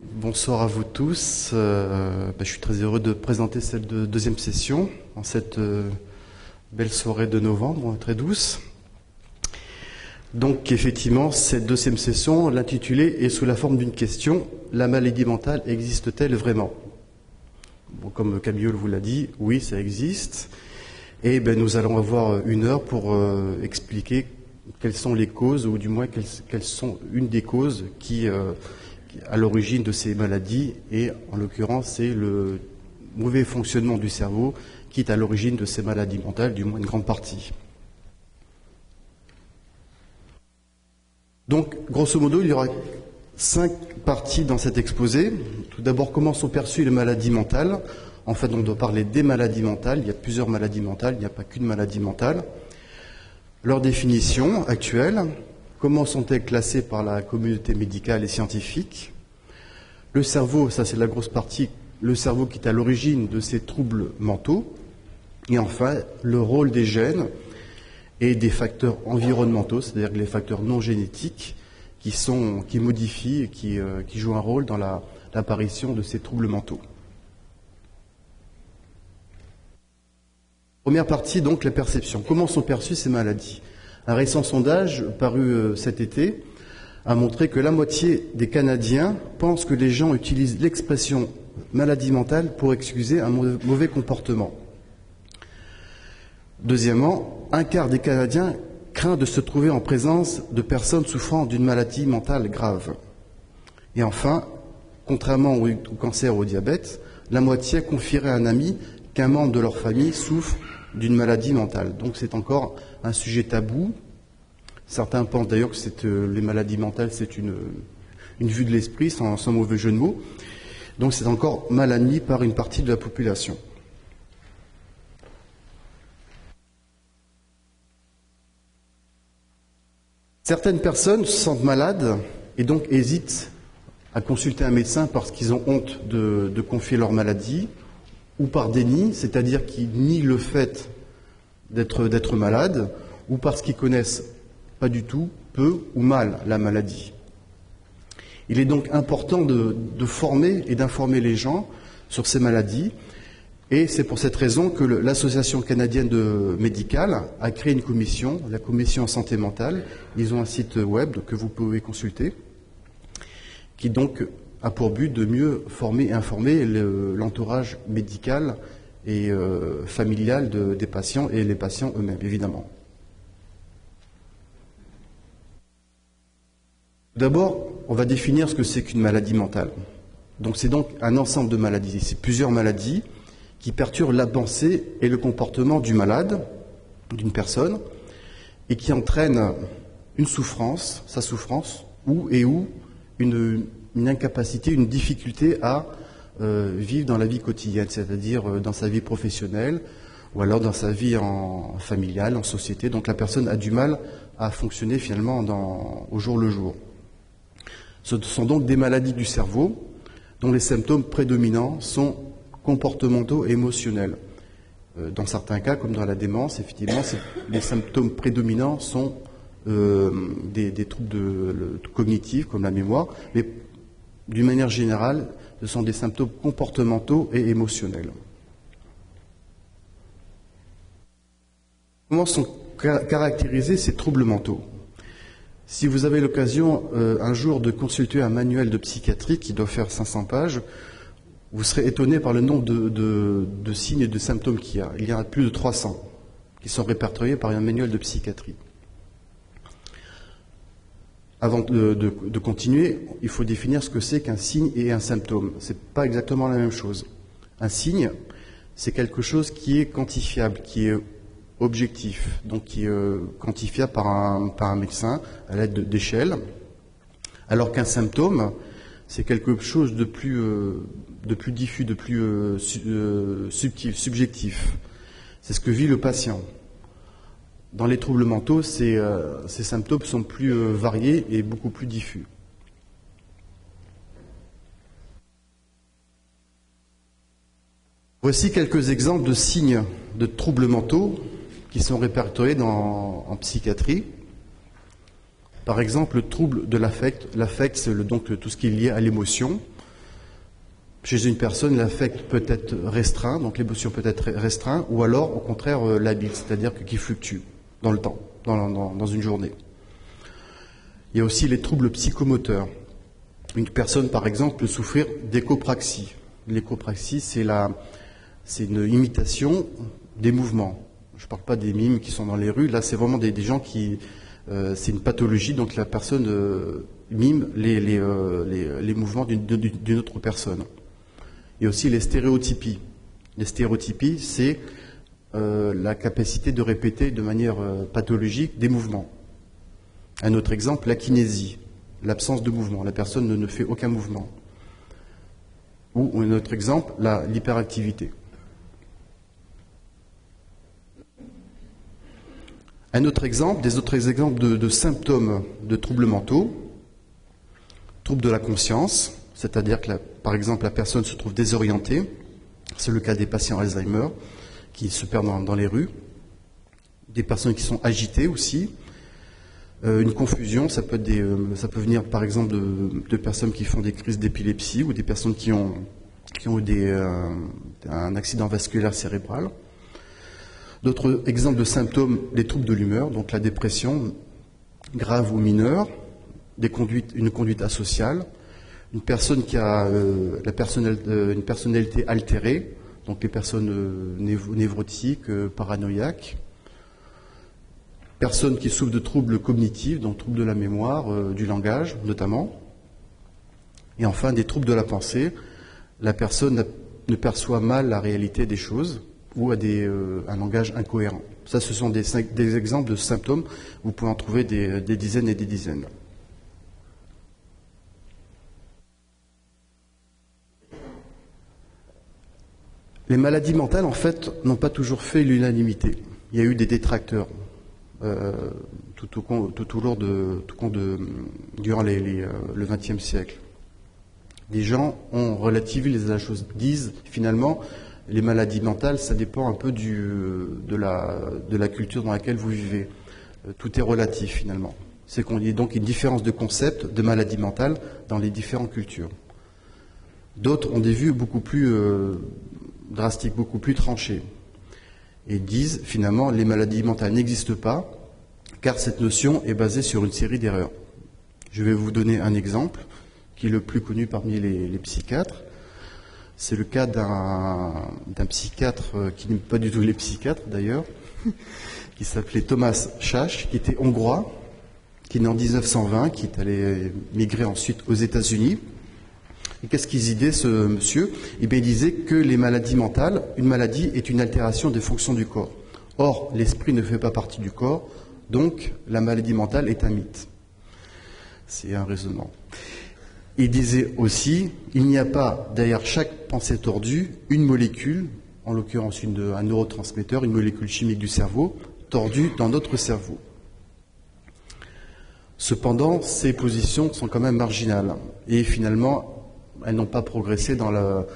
Bonsoir à vous tous. Je suis très heureux de présenter cette deuxième session en cette belle soirée de novembre, très douce. Donc effectivement, cette deuxième session, l'intitulé est sous la forme d'une question: la maladie mentale existe-t-elle vraiment? Bon, comme Camille vous l'a dit, oui, ça existe. Et nous allons avoir une heure pour expliquer quelles sont les causes, ou du moins quelles sont une des causes qui à l'origine de ces maladies, et en l'occurrence c'est le mauvais fonctionnement du cerveau qui est à l'origine de ces maladies mentales, du moins une grande partie. Donc grosso modo il y aura 5 parties dans cet exposé. Tout d'abord, comment sont perçues les maladies mentales. En fait, on doit parler des maladies mentales. Il y a plusieurs maladies mentales, il n'y a pas qu'une maladie mentale. Leur définition actuelle. Comment sont-elles classées par la communauté médicale et scientifique? Le cerveau, ça c'est la grosse partie, le cerveau qui est à l'origine de ces troubles mentaux. Et enfin, le rôle des gènes et des facteurs environnementaux, c'est-à-dire les facteurs non génétiques qui modifient et qui jouent un rôle dans l'apparition de ces troubles mentaux. Première partie, donc, la perception. Comment sont perçues ces maladies? Un récent sondage paru cet été a montré que la moitié des Canadiens pensent que les gens utilisent l'expression maladie mentale pour excuser un mauvais comportement. Deuxièmement, un quart des Canadiens craint de se trouver en présence de personnes souffrant d'une maladie mentale grave. Et enfin, contrairement au cancer ou au diabète, la moitié confierait à un ami qu'un membre de leur famille souffre d'une maladie mentale. Donc c'est encore un sujet tabou. Certains pensent d'ailleurs que les maladies mentales, c'est une vue de l'esprit, sans mauvais jeu de mots. Donc c'est encore mal admis par une partie de la population. Certaines personnes se sentent malades et donc hésitent à consulter un médecin parce qu'ils ont honte de confier leur maladie, ou par déni, c'est-à-dire qu'ils nient le fait d'être malade, ou parce qu'ils connaissent pas du tout, peu ou mal la maladie. Il est donc important de former et d'informer les gens sur ces maladies, et c'est pour cette raison que l'Association canadienne médicale a créé une commission, la commission santé mentale. Ils ont un site web que vous pouvez consulter, qui donc a pour but de mieux former et informer l'entourage médical et familial des patients et les patients eux-mêmes, évidemment. D'abord, on va définir ce que c'est qu'une maladie mentale. Donc c'est donc un ensemble de maladies. C'est plusieurs maladies qui perturbent la pensée et le comportement du malade, d'une personne, et qui entraînent une souffrance, sa souffrance, ou une incapacité, une difficulté à vivre dans la vie quotidienne, c'est-à-dire dans sa vie professionnelle ou alors dans sa vie familiale, en société. Donc la personne a du mal à fonctionner finalement au jour le jour. Ce sont donc des maladies du cerveau dont les symptômes prédominants sont comportementaux et émotionnels. Dans certains cas, comme dans la démence, effectivement, les symptômes prédominants sont des troubles cognitifs comme la mémoire, mais d'une manière générale, ce sont des symptômes comportementaux et émotionnels. Comment sont caractérisés ces troubles mentaux? Si vous avez l'occasion un jour de consulter un manuel de psychiatrie qui doit faire 500 pages, vous serez étonné par le nombre de signes et de symptômes qu'il y a. Il y en a plus de 300 qui sont répertoriés par un manuel de psychiatrie. Avant de continuer, il faut définir ce que c'est qu'un signe et un symptôme. Ce n'est pas exactement la même chose. Un signe, c'est quelque chose qui est quantifiable, qui est objectif, donc qui est quantifiable par un médecin à l'aide d'échelles, alors qu'un symptôme, c'est quelque chose de plus diffus, de plus subtil, subjectif. C'est ce que vit le patient. Dans les troubles mentaux, ces symptômes sont plus variés et beaucoup plus diffus. Voici quelques exemples de signes de troubles mentaux qui sont répertoriés en psychiatrie. Par exemple, le trouble de l'affect. L'affect, c'est donc tout ce qui est lié à l'émotion. Chez une personne, l'affect peut être restreint, donc l'émotion peut être restreinte, ou alors, au contraire, labile, c'est-à-dire qu'il fluctue dans le temps, dans une journée. Il y a aussi les troubles psychomoteurs. Une personne, par exemple, peut souffrir d'échopraxie. L'échopraxie, c'est une imitation des mouvements. Je ne parle pas des mimes qui sont dans les rues, là, c'est vraiment des gens qui... c'est une pathologie, donc la personne mime les mouvements d'une autre personne. Il y a aussi les stéréotypies. Les stéréotypies, c'est la capacité de répéter de manière pathologique des mouvements. Un autre exemple, la kinésie, l'absence de mouvement. La personne ne fait aucun mouvement. Ou un autre exemple, l'hyperactivité. Un autre exemple, des autres exemples de symptômes de troubles mentaux, troubles de la conscience, c'est-à-dire que, par exemple, la personne se trouve désorientée, c'est le cas des patients Alzheimer, qui se perdent dans les rues, des personnes qui sont agitées aussi, une confusion, ça peut venir par exemple de personnes qui font des crises d'épilepsie ou des personnes qui ont eu un accident vasculaire cérébral. D'autres exemples de symptômes, les troubles de l'humeur, donc la dépression grave ou mineure, une conduite asociale, une personne qui a une personnalité altérée, donc les personnes névrotiques, paranoïaques, personnes qui souffrent de troubles cognitifs, donc troubles de la mémoire, du langage notamment, et enfin des troubles de la pensée. La personne ne perçoit mal la réalité des choses ou a un langage incohérent. Ça, ce sont des exemples de symptômes. Vous pouvez en trouver des dizaines et des dizaines. Les maladies mentales, en fait, n'ont pas toujours fait l'unanimité. Il y a eu des détracteurs durant le XXe siècle. Les gens ont relativisé la chose, disent finalement les maladies mentales, ça dépend un peu de la culture dans laquelle vous vivez. Tout est relatif finalement. C'est qu'on y a donc une différence de concept de maladie mentale dans les différentes cultures. D'autres ont des vues beaucoup plus drastiques, beaucoup plus tranchées, et disent finalement les maladies mentales n'existent pas, car cette notion est basée sur une série d'erreurs. Je vais vous donner un exemple qui est le plus connu parmi les psychiatres. C'est le cas d'un psychiatre qui n'est pas du tout les psychiatres d'ailleurs, qui s'appelait Thomas Schacht, qui était hongrois, qui est né en 1920, qui est allé migrer ensuite aux États-Unis. Et qu'est-ce qu'il disait, ce monsieur? Eh bien, il disait que les maladies mentales, une maladie est une altération des fonctions du corps. Or, l'esprit ne fait pas partie du corps, donc la maladie mentale est un mythe. C'est un raisonnement. Il disait aussi, il n'y a pas derrière chaque pensée tordue une molécule, en l'occurrence un neurotransmetteur, une molécule chimique du cerveau, tordue dans notre cerveau. Cependant, ces positions sont quand même marginales. Et finalement, elles n'ont pas progressé dans la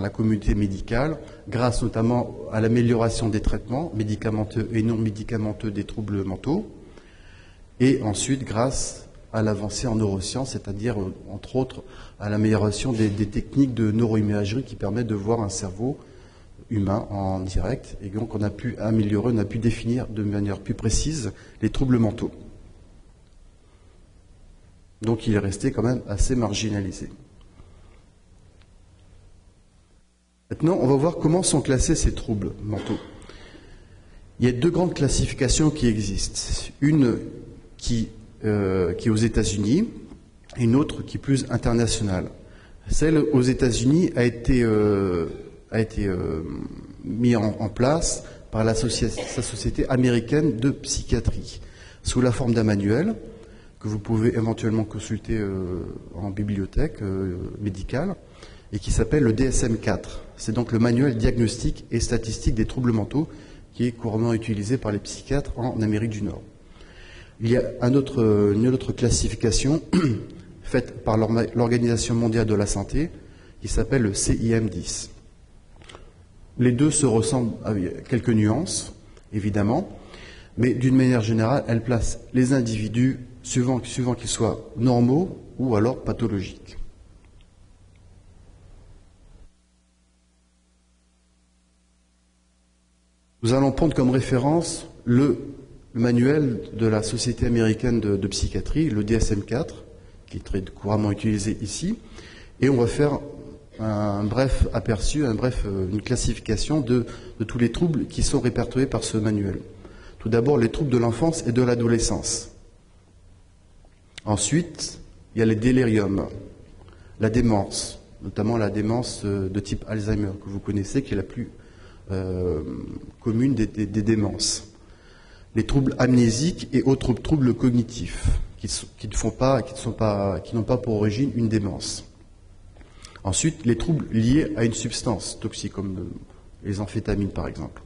communauté médicale, grâce notamment à l'amélioration des traitements médicamenteux et non médicamenteux des troubles mentaux, et ensuite grâce à l'avancée en neurosciences, c'est-à-dire, entre autres, à l'amélioration des techniques de neuroimagerie qui permettent de voir un cerveau humain en direct. Et donc, on a pu améliorer, on a pu définir de manière plus précise les troubles mentaux. Donc, il est resté quand même assez marginalisé. Maintenant, on va voir comment sont classés ces troubles mentaux. Il y a deux grandes classifications qui existent. Une qui est aux États-Unis, et une autre qui est plus internationale. Celle aux États-Unis a été mise en place par la Société américaine de psychiatrie, sous la forme d'un manuel que vous pouvez éventuellement consulter en bibliothèque médicale, et qui s'appelle le DSM-4. C'est donc le manuel diagnostique et statistique des troubles mentaux qui est couramment utilisé par les psychiatres en Amérique du Nord. Il y a une autre classification faite par l'Organisation mondiale de la santé qui s'appelle le CIM-10. Les deux se ressemblent avec quelques nuances, évidemment, mais d'une manière générale, elles placent les individus suivant qu'ils soient normaux ou alors pathologiques. Nous allons prendre comme référence le manuel de la Société américaine de psychiatrie, le DSM-4, qui est très couramment utilisé ici, et on va faire un bref aperçu, une classification de tous les troubles qui sont répertoriés par ce manuel. Tout d'abord, les troubles de l'enfance et de l'adolescence. Ensuite, il y a les déliriums, la démence, notamment la démence de type Alzheimer, que vous connaissez, qui est la plus commune des démences. Les troubles amnésiques et autres troubles cognitifs, qui n'ont pas pour origine une démence. Ensuite, les troubles liés à une substance toxique, comme les amphétamines par exemple.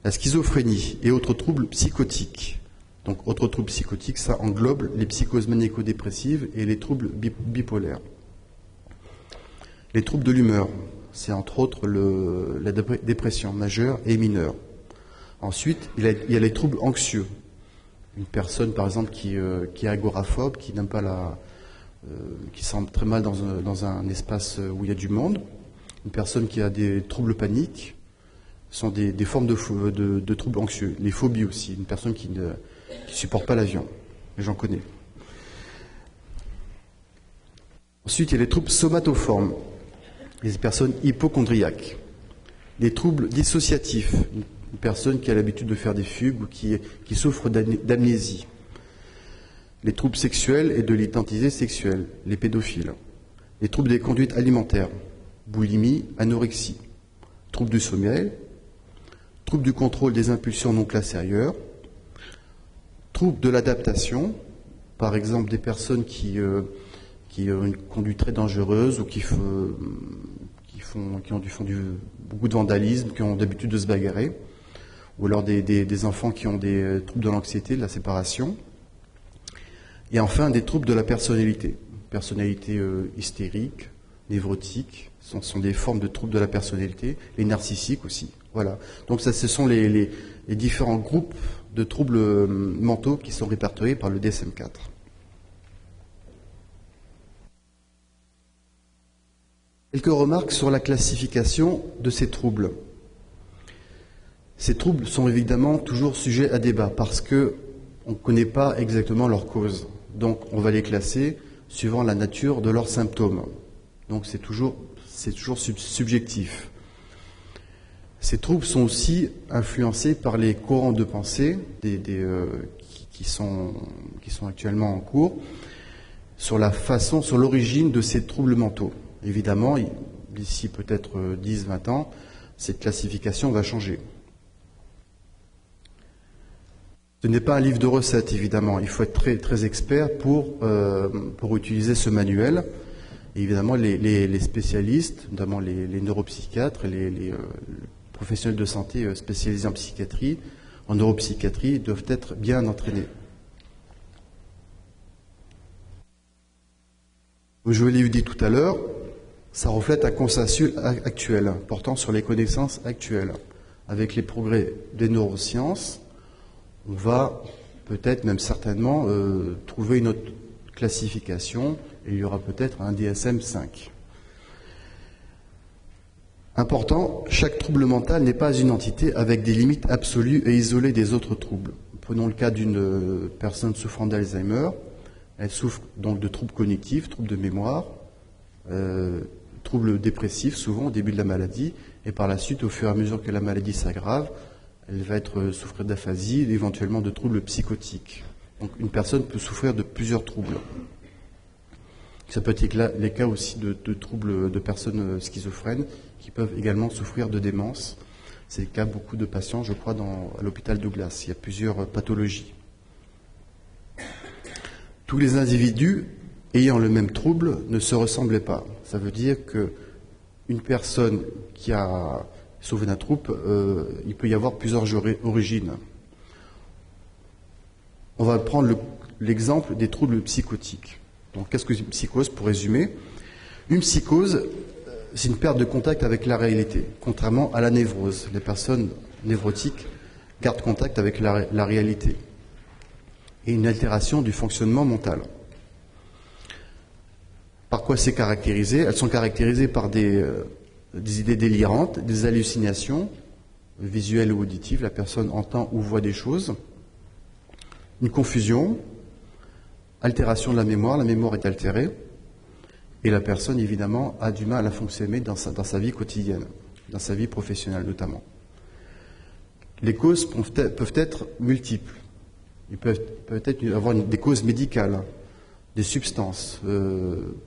La schizophrénie et autres troubles psychotiques. Donc, autres troubles psychotiques, ça englobe les psychoses maniaco-dépressives et les troubles bipolaires. Les troubles de l'humeur, c'est entre autres la dépression majeure et mineure. Ensuite, il y a les troubles anxieux. Une personne, par exemple, qui est agoraphobe, qui n'aime pas qui se sent très mal dans un espace où il y a du monde. Une personne qui a des troubles paniques sont des formes de troubles anxieux. Les phobies aussi. Une personne qui ne supporte pas l'avion. Et j'en connais. Ensuite, il y a les troubles somatoformes. Les personnes hypochondriaques. Les troubles dissociatifs. Une personne qui a l'habitude de faire des fugues ou qui souffre d'amnésie. Les troubles sexuels et de l'identité sexuelle, les pédophiles. Les troubles des conduites alimentaires, boulimie, anorexie. Troubles du sommeil, troubles du contrôle des impulsions non classées ailleurs. Troubles de l'adaptation, par exemple des personnes qui ont une conduite très dangereuse ou qui font beaucoup de vandalisme, qui ont l'habitude de se bagarrer. Ou alors des enfants qui ont des troubles de l'anxiété, de la séparation. Et enfin, des troubles de la personnalité. Personnalité hystérique, névrotique, ce sont des formes de troubles de la personnalité, les narcissiques aussi. Voilà. Donc ça, ce sont les différents groupes de troubles mentaux qui sont répertoriés par le DSM-4. Quelques remarques sur la classification de ces troubles. Ces troubles sont évidemment toujours sujets à débat parce qu'on ne connaît pas exactement leur cause. Donc on va les classer suivant la nature de leurs symptômes. Donc c'est toujours subjectif. Ces troubles sont aussi influencés par les courants de pensée qui sont actuellement en cours sur l'origine de ces troubles mentaux. Évidemment, d'ici peut-être 10-20 ans, cette classification va changer. Ce n'est pas un livre de recettes, évidemment. Il faut être très, très expert pour utiliser ce manuel. Et évidemment, les spécialistes, notamment les neuropsychiatres et les professionnels de santé spécialisés en neuropsychiatrie, doivent être bien entraînés. Comme je vous l'ai dit tout à l'heure, ça reflète un consensus actuel, portant sur les connaissances actuelles. Avec les progrès des neurosciences, on va peut-être, même certainement, trouver une autre classification et il y aura peut-être un DSM-5. Important, chaque trouble mental n'est pas une entité avec des limites absolues et isolées des autres troubles. Prenons le cas d'une personne souffrant d'Alzheimer. Elle souffre donc de troubles cognitifs, troubles de mémoire, troubles dépressifs souvent au début de la maladie et par la suite, au fur et à mesure que la maladie s'aggrave, elle va souffrir d'aphasie et éventuellement de troubles psychotiques. Donc une personne peut souffrir de plusieurs troubles. Ça peut être les cas aussi de troubles de personnes schizophrènes qui peuvent également souffrir de démence. C'est le cas de beaucoup de patients, je crois, à l'hôpital Douglas. Il y a plusieurs pathologies. Tous les individus ayant le même trouble ne se ressemblaient pas. Ça veut dire qu'une personne qui a souffert d'un trouble, il peut y avoir plusieurs origines. On va prendre l'exemple des troubles psychotiques. Donc, qu'est-ce que c'est une psychose, pour résumer? Une psychose, c'est une perte de contact avec la réalité, contrairement à la névrose. Les personnes névrotiques gardent contact avec la réalité. Et une altération du fonctionnement mental. Par quoi c'est caractérisé? Elles sont caractérisées par des idées délirantes, des hallucinations, visuelle ou auditive, la personne entend ou voit des choses, une confusion, altération de la mémoire est altérée, et la personne, évidemment, a du mal à fonctionner dans sa vie quotidienne, dans sa vie professionnelle notamment. Les causes peuvent être multiples. Il peut être avoir des causes médicales, des substances,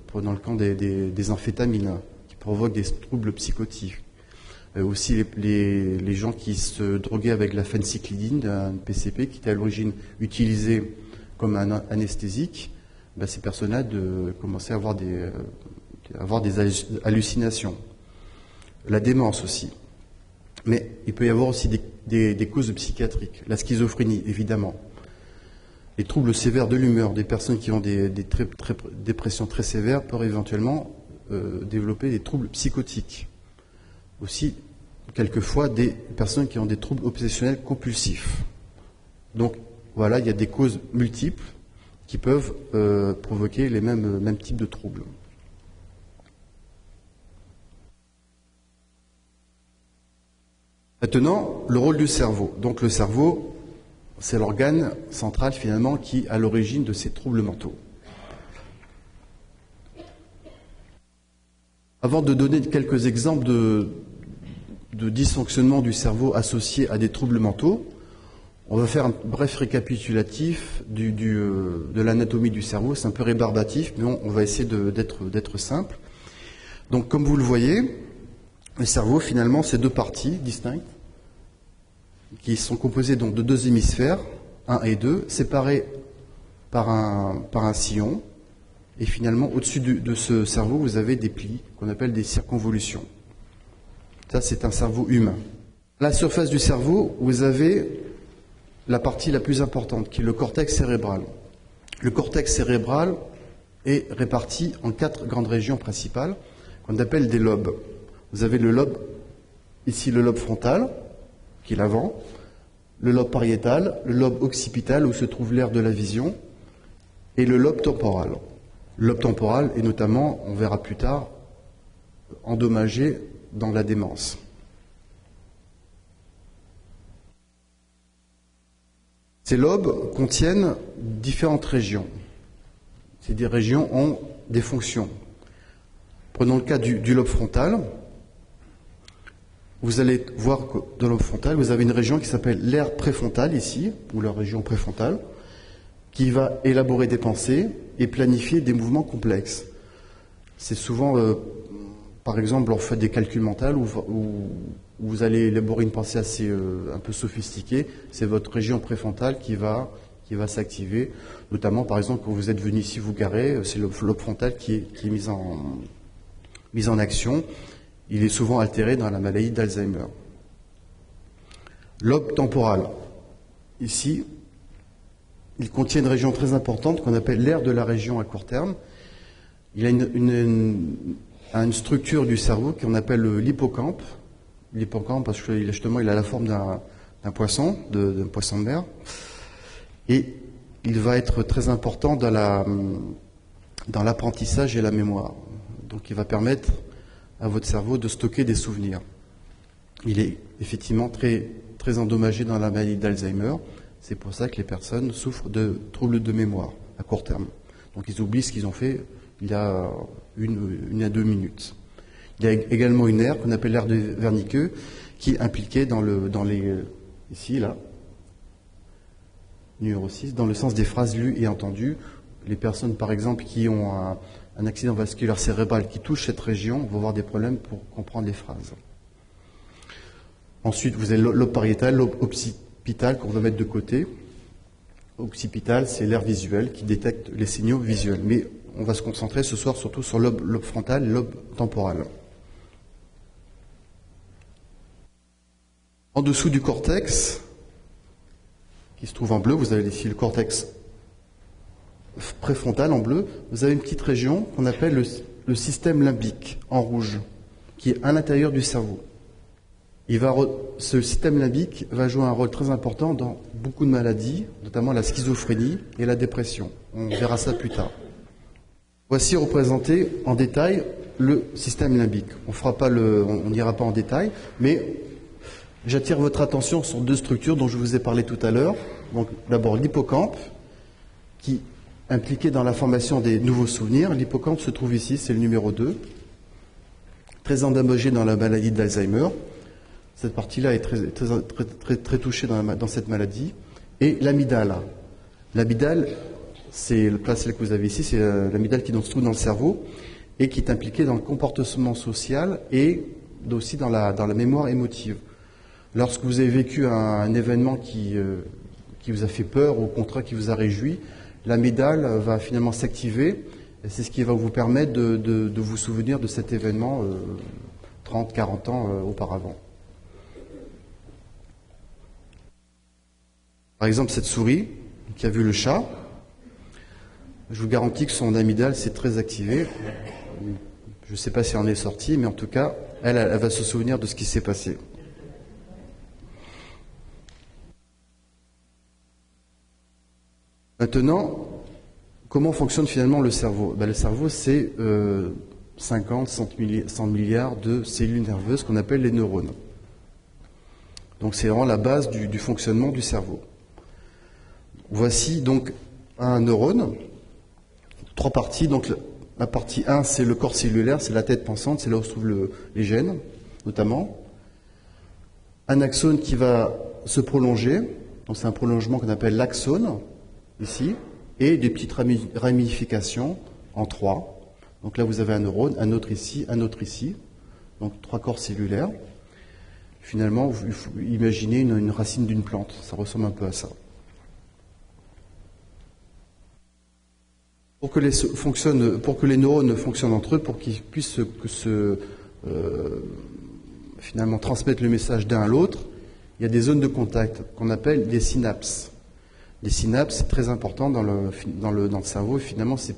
prenant le cas des amphétamines, qui provoquent des troubles psychotiques. Aussi les gens qui se droguaient avec la phéncyclidine, un PCP, qui était à l'origine utilisé comme un anesthésique, ces personnes-là commençaient à avoir des hallucinations. La démence aussi. Mais il peut y avoir aussi des causes psychiatriques. La schizophrénie, évidemment. Les troubles sévères de l'humeur, des personnes qui ont des dépressions très sévères peuvent éventuellement développer des troubles psychotiques. Aussi, quelquefois, des personnes qui ont des troubles obsessionnels compulsifs. Donc, voilà, il y a des causes multiples qui peuvent provoquer les mêmes types de troubles. Maintenant, le rôle du cerveau. Donc le cerveau, c'est l'organe central finalement qui est à l'origine de ces troubles mentaux. Avant de donner quelques exemples de dysfonctionnement du cerveau associés à des troubles mentaux, on va faire un bref récapitulatif de l'anatomie du cerveau. C'est un peu rébarbatif, mais on va essayer d'être simple. Donc comme vous le voyez, le cerveau, finalement, c'est deux parties distinctes qui sont composées donc de deux hémisphères, 1 et 2, séparés par un sillon. Et finalement, au-dessus de ce cerveau, vous avez des plis qu'on appelle des circonvolutions. Ça, c'est un cerveau humain. À la surface du cerveau, vous avez la partie la plus importante, qui est le cortex cérébral. Le cortex cérébral est réparti en 4 grandes régions principales, qu'on appelle des lobes. Vous avez le lobe, ici le lobe frontal, qui est l'avant, le lobe pariétal, le lobe occipital, où se trouve l'aire de la vision, et le lobe temporal. Le lobe temporal est notamment, on verra plus tard, endommagé dans la démence. Ces lobes contiennent différentes régions. Ces régions ont des fonctions. Prenons le cas du lobe frontal. Vous allez voir que dans le lobe frontal, vous avez une région qui s'appelle l'aire préfrontale ici, ou la région préfrontale, qui va élaborer des pensées et planifier des mouvements complexes. C'est souvent, par exemple, lorsque vous faites des calculs mentaux où vous allez élaborer une pensée assez un peu sophistiquée, c'est votre région préfrontale qui va s'activer. Notamment, par exemple, quand vous êtes venu ici vous garer, c'est le lobe frontal qui est mis en action. Il est souvent altéré dans la maladie d'Alzheimer. Lobe temporal. Ici, il contient une région très importante qu'on appelle l'aire de la région à court terme. Il a une structure du cerveau qu'on appelle l'hippocampe. L'hippocampe, parce que justement, il a la forme d'un poisson, d'un poisson de mer. Et il va être très important dans l'apprentissage et la mémoire. Donc, il va permettre à votre cerveau de stocker des souvenirs. Il est effectivement très, très endommagé dans la maladie d'Alzheimer. C'est pour ça que les personnes souffrent de troubles de mémoire à court terme. Donc ils oublient ce qu'ils ont fait il y a 1 à 2 minutes. Il y a également une aire qu'on appelle l'aire de Wernicke qui est impliquée dans les ici, là, numéro 6, dans le sens des phrases lues et entendues. Les personnes, par exemple, qui ont un accident vasculaire cérébral qui touche cette région vont avoir des problèmes pour comprendre les phrases. Ensuite, vous avez le lobe pariétal, lobe occipital qu'on va mettre de côté. Occipital, c'est l'aire visuelle qui détecte les signaux visuels. Mais on va se concentrer ce soir surtout sur le lobe frontal et le lobe temporal. En dessous du cortex, qui se trouve en bleu, vous avez ici le cortex préfrontal en bleu, vous avez une petite région qu'on appelle le système limbique en rouge, qui est à l'intérieur du cerveau. Ce système limbique va jouer un rôle très important dans beaucoup de maladies, notamment la schizophrénie et la dépression. On verra ça plus tard. Voici représenté en détail le système limbique. On n'ira pas en détail, mais J'attire votre attention sur deux structures dont je vous ai parlé tout à l'heure. Donc, d'abord l'hippocampe, qui est impliqué dans la formation des nouveaux souvenirs. L'hippocampe se trouve ici, c'est le numéro 2, très endommagé dans la maladie d'Alzheimer. Cette partie-là est très touchée dans cette maladie. Et l'amygdale. L'amygdale, c'est celle que vous avez ici, c'est l'amygdale qui se trouve dans le cerveau et qui est impliquée dans le comportement social et aussi dans la mémoire émotive. Lorsque vous avez vécu un événement qui vous a fait peur ou au contraire qui vous a réjoui, l'amygdale va finalement s'activer et c'est ce qui va vous permettre de vous souvenir de cet événement 30, 40 ans auparavant. Par exemple, cette souris qui a vu le chat, je vous garantis que son amygdale s'est très activée. Je ne sais pas si elle en est sortie, mais en tout cas, elle va se souvenir de ce qui s'est passé. Maintenant, comment fonctionne finalement le cerveau? Le cerveau, c'est 50, 100 milliards de cellules nerveuses qu'on appelle les neurones. Donc c'est vraiment la base du fonctionnement du cerveau. Voici donc un neurone, 3 parties. Donc la partie 1, c'est le corps cellulaire, c'est la tête pensante, c'est là où se trouvent les gènes, notamment. Un axone qui va se prolonger, donc c'est un prolongement qu'on appelle l'axone, ici, et des petites ramifications en 3. Donc là, vous avez un neurone, un autre ici, donc 3 corps cellulaires. Finalement, il faut imaginer une racine d'une plante, ça ressemble un peu à ça. Pour que les neurones fonctionnent entre eux, pour qu'ils puissent finalement transmettre le message d'un à l'autre, il y a des zones de contact qu'on appelle des synapses. Les synapses, c'est très important dans le cerveau, et finalement, c'est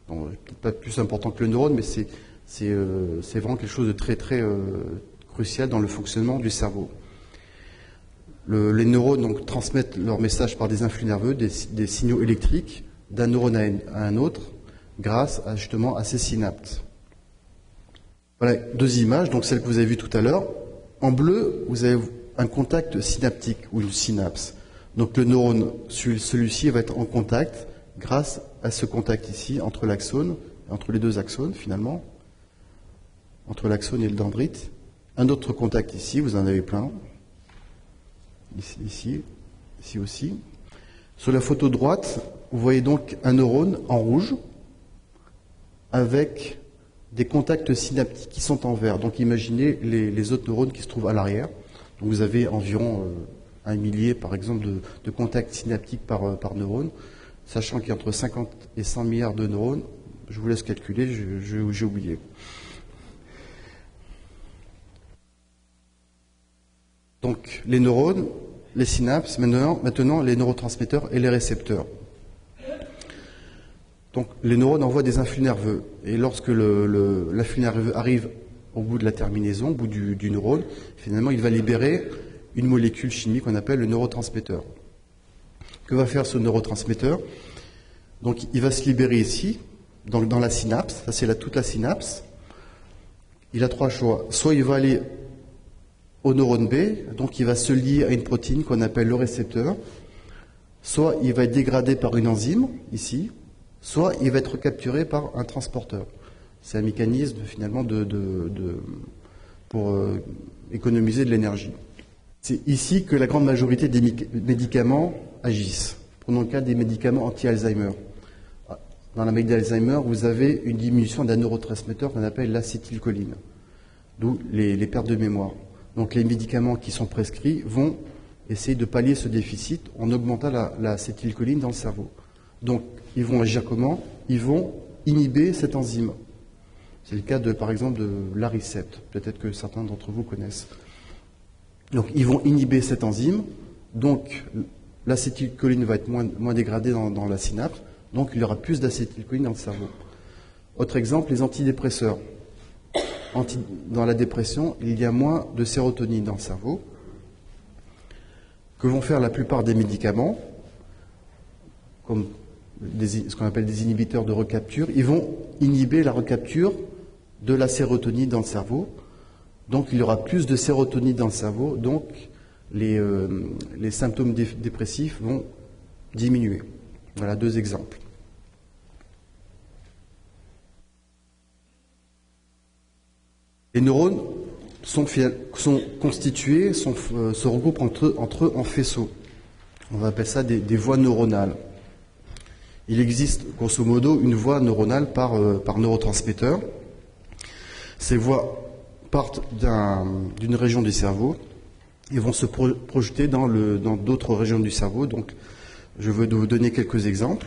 peut-être pas plus important que le neurone, mais c'est vraiment quelque chose de très, très crucial dans le fonctionnement du cerveau. Les neurones donc, transmettent leur message par des influx nerveux, des signaux électriques, d'un neurone à un autre, grâce justement à ces synapses. Voilà 2 images, donc celle que vous avez vue tout à l'heure. En bleu, vous avez un contact synaptique ou une synapse. Donc le neurone, celui-ci va être en contact grâce à ce contact ici entre l'axone, entre les 2 axones finalement, entre l'axone et le dendrite. Un autre contact ici, vous en avez plein, ici aussi. Sur la photo droite, vous voyez donc un neurone en rouge avec des contacts synaptiques qui sont en vert. Donc imaginez les autres neurones qui se trouvent à l'arrière. Donc vous avez environ 1 millier, par exemple, de contacts synaptiques par neurone, sachant qu'il y a entre 50 et 100 milliards de neurones. Je vous laisse calculer, j'ai oublié. Donc les neurones, les synapses, maintenant les neurotransmetteurs et les récepteurs. Donc les neurones envoient des influx nerveux. Et lorsque l'influx nerveux arrive au bout de la terminaison, au bout du neurone, finalement il va libérer une molécule chimique qu'on appelle le neurotransmetteur. Que va faire ce neurotransmetteur? Donc il va se libérer ici, dans la synapse, ça c'est toute la synapse. Il a 3 choix. Soit il va aller au neurone B, donc il va se lier à une protéine qu'on appelle le récepteur, soit il va être dégradé par une enzyme, ici, soit il va être capturé par un transporteur. C'est un mécanisme finalement pour économiser de l'énergie. C'est ici que la grande majorité des médicaments agissent. Prenons le cas des médicaments anti-Alzheimer. Dans la maladie d'Alzheimer, vous avez une diminution d'un neurotransmetteur qu'on appelle l'acétylcholine, d'où les pertes de mémoire. Donc les médicaments qui sont prescrits vont essayer de pallier ce déficit en augmentant l'acétylcholine dans le cerveau. Donc ils vont agir comment? Ils vont inhiber cette enzyme. C'est le cas par exemple de l'Aricept, peut-être que certains d'entre vous connaissent. Donc ils vont inhiber cette enzyme, donc l'acétylcholine va être moins dégradée dans la synapse, donc il y aura plus d'acétylcholine dans le cerveau. Autre exemple, les antidépresseurs. Dans la dépression, il y a moins de sérotonine dans le cerveau. Que vont faire la plupart des médicaments, comme ce qu'on appelle des inhibiteurs de recapture? Ils vont inhiber la recapture de la sérotonine dans le cerveau. Donc il y aura plus de sérotonine dans le cerveau, donc les symptômes dépressifs vont diminuer. Voilà 2 exemples. Les neurones sont constitués, se regroupent entre eux en faisceaux. On va appeler ça des voies neuronales. Il existe grosso modo une voie neuronale par neurotransmetteur. Ces voies partent d'une région du cerveau et vont se projeter dans d'autres régions du cerveau. Donc, je vais vous donner quelques exemples.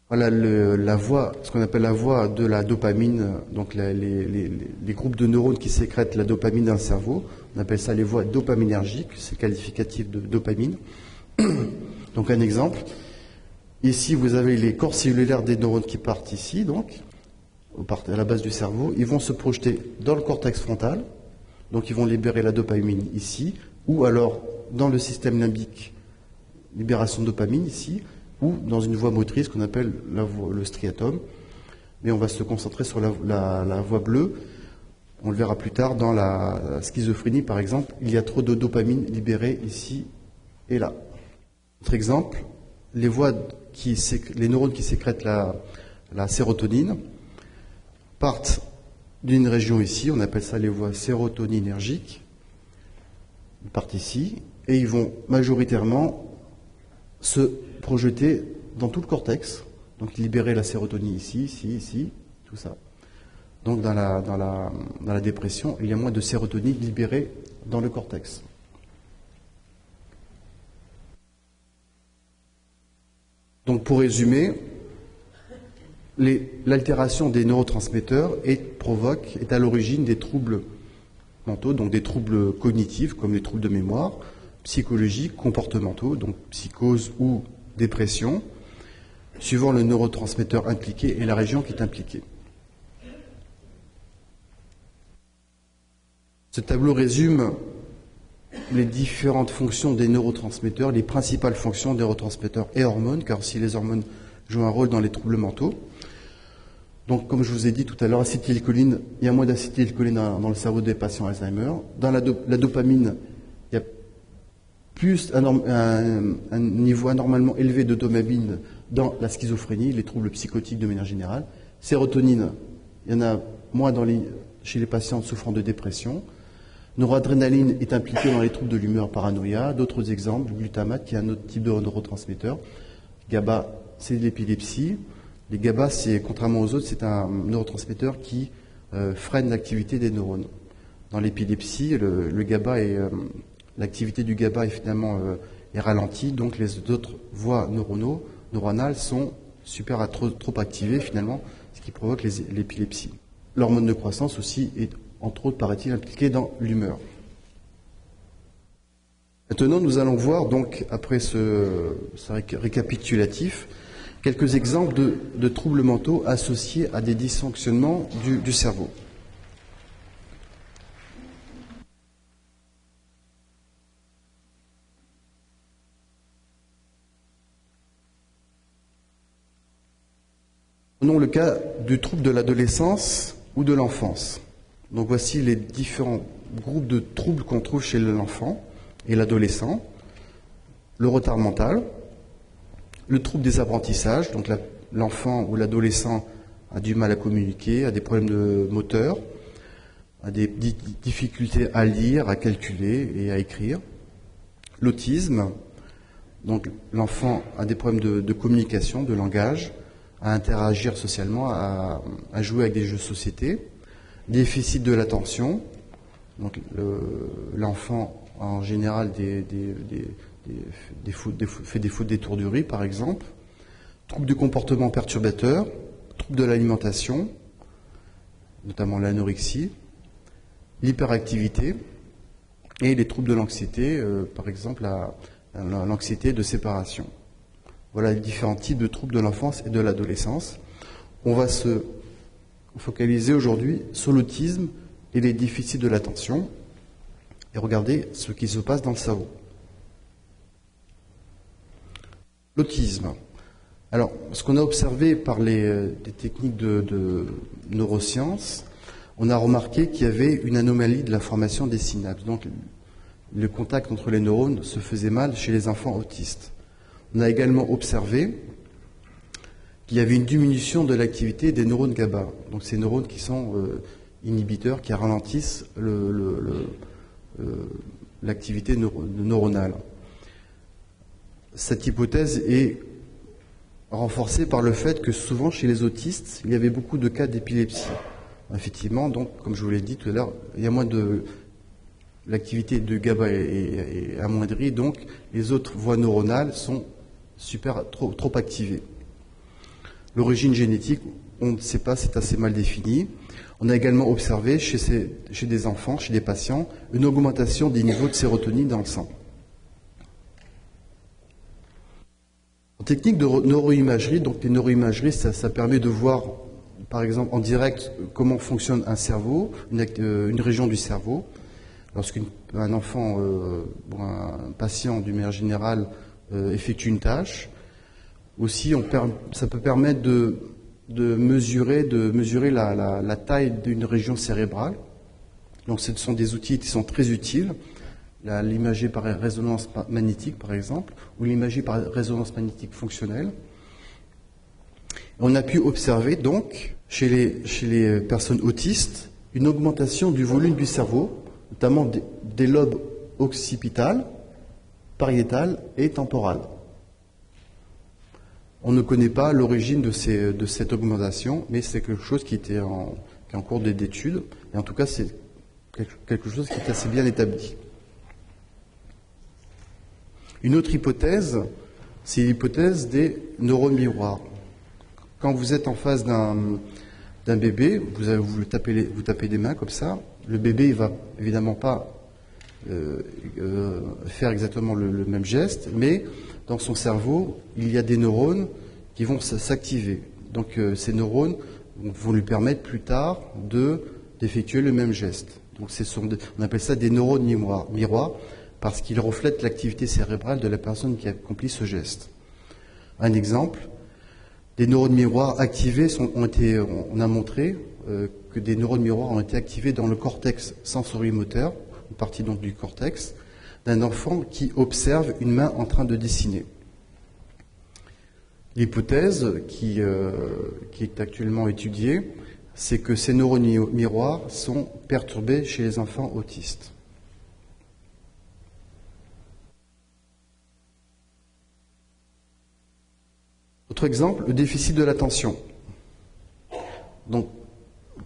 Voilà ce qu'on appelle la voie de la dopamine, donc les groupes de neurones qui sécrètent la dopamine dans le cerveau. On appelle ça les voies dopaminergiques, c'est qualificatif de dopamine. Donc un exemple, ici vous avez les corps cellulaires des neurones qui partent ici, donc à la base du cerveau, ils vont se projeter dans le cortex frontal, donc ils vont libérer la dopamine ici, ou alors dans le système limbique, libération de dopamine ici, ou dans une voie motrice qu'on appelle le striatum. Mais on va se concentrer sur la voie bleue. On le verra plus tard dans la schizophrénie, par exemple. Il y a trop de dopamine libérée ici et là. Autre exemple, les neurones qui sécrètent la sérotonine partent d'une région ici, on appelle ça les voies sérotoninergiques. Ils partent ici et ils vont majoritairement se projeter dans tout le cortex, donc libérer la sérotonine ici, ici, tout ça. Donc dans la dépression, il y a moins de sérotonine libérée dans le cortex. Donc pour résumer, l'altération des neurotransmetteurs est à l'origine des troubles mentaux, donc des troubles cognitifs comme les troubles de mémoire, psychologiques, comportementaux, donc psychose ou dépression, suivant le neurotransmetteur impliqué et la région qui est impliquée. Ce tableau résume les différentes fonctions des neurotransmetteurs, les principales fonctions des neurotransmetteurs et hormones, car aussi les hormones jouent un rôle dans les troubles mentaux. Donc, comme je vous ai dit tout à l'heure, acétylcholine, il y a moins d'acétylcholine dans le cerveau des patients Alzheimer. Dans la dopamine, il y a plus un niveau anormalement élevé de dopamine dans la schizophrénie, les troubles psychotiques de manière générale. Sérotonine, il y en a moins chez les patients souffrant de dépression. Noradrénaline est impliquée dans les troubles de l'humeur, paranoïa. D'autres exemples, le glutamate, qui est un autre type de neurotransmetteur. GABA, c'est l'épilepsie. Les GABA, contrairement aux autres, c'est un neurotransmetteur qui freine l'activité des neurones. Dans l'épilepsie, le GABA l'activité du GABA est finalement est ralentie, donc les autres voies neuronales sont trop activées finalement, ce qui provoque l'épilepsie. L'hormone de croissance aussi est, entre autres, paraît-il, impliquée dans l'humeur. Maintenant, nous allons voir, donc, après ce récapitulatif, quelques exemples de troubles mentaux associés à des dysfonctionnements du cerveau. Prenons le cas du trouble de l'adolescence ou de l'enfance. Donc voici les différents groupes de troubles qu'on trouve chez l'enfant et l'adolescent. Le retard mental, le trouble des apprentissages, donc l'enfant ou l'adolescent a du mal à communiquer, a des problèmes de moteur, a des difficultés à lire, à calculer et à écrire. L'autisme, donc l'enfant a des problèmes de communication, de langage, à interagir socialement, à jouer avec des jeux de société. Déficit de l'attention, donc l'enfant en général fait des fautes d'étourderie par exemple. Troubles du comportement perturbateur, troubles de l'alimentation, notamment l'anorexie, l'hyperactivité et les troubles de l'anxiété, par exemple l'anxiété de séparation. Voilà les différents types de troubles de l'enfance et de l'adolescence. On va se focaliser aujourd'hui sur l'autisme et les déficits de l'attention et regarder ce qui se passe dans le cerveau. L'autisme. Alors, ce qu'on a observé par des techniques de neurosciences, on a remarqué qu'il y avait une anomalie de la formation des synapses. Donc, le contact entre les neurones se faisait mal chez les enfants autistes. On a également observé qu'il y avait une diminution de l'activité des neurones GABA. Donc, ces neurones qui sont inhibiteurs, qui ralentissent l'activité neuronale. Cette hypothèse est renforcée par le fait que souvent chez les autistes, il y avait beaucoup de cas d'épilepsie. Effectivement, donc, comme je vous l'ai dit tout à l'heure, il y a moins de... L'activité de GABA est amoindrie, donc les autres voies neuronales sont trop activées. L'origine génétique, on ne sait pas, c'est assez mal défini. On a également observé chez des enfants, chez des patients, une augmentation des niveaux de sérotonine dans le sang. En technique de neuroimagerie, donc les neuroimageries, ça permet de voir, par exemple, en direct, comment fonctionne un cerveau, une région du cerveau. Lorsqu'un enfant ou un patient, d'une manière générale, effectue une tâche. Aussi, ça peut permettre de mesurer la taille d'une région cérébrale. Donc, ce sont des outils qui sont très utiles. L'imager par résonance magnétique, par exemple, ou l'imager par résonance magnétique fonctionnelle. On a pu observer, donc, chez les personnes autistes, une augmentation du volume du cerveau, notamment des lobes occipital, pariétal et temporal. On ne connaît pas l'origine de cette augmentation, mais c'est quelque chose qui est en cours d'étude, et en tout cas c'est quelque chose qui est assez bien établi. Une autre hypothèse, c'est l'hypothèse des neurones miroirs. Quand vous êtes en face d'un bébé, vous tapez des mains comme ça, le bébé ne va évidemment pas faire exactement le même geste, mais dans son cerveau, il y a des neurones qui vont s'activer. Donc ces neurones vont lui permettre plus tard d'effectuer le même geste. Donc on appelle ça des neurones miroirs parce qu'ils reflètent l'activité cérébrale de la personne qui accomplit ce geste. Un exemple, des neurones miroirs activés on a montré que des neurones miroirs ont été activés dans le cortex sensorimoteur, une partie donc du cortex, d'un enfant qui observe une main en train de dessiner. L'hypothèse qui est actuellement étudiée, c'est que ces neurones miroirs sont perturbés chez les enfants autistes. Autre exemple, le déficit de l'attention. Donc,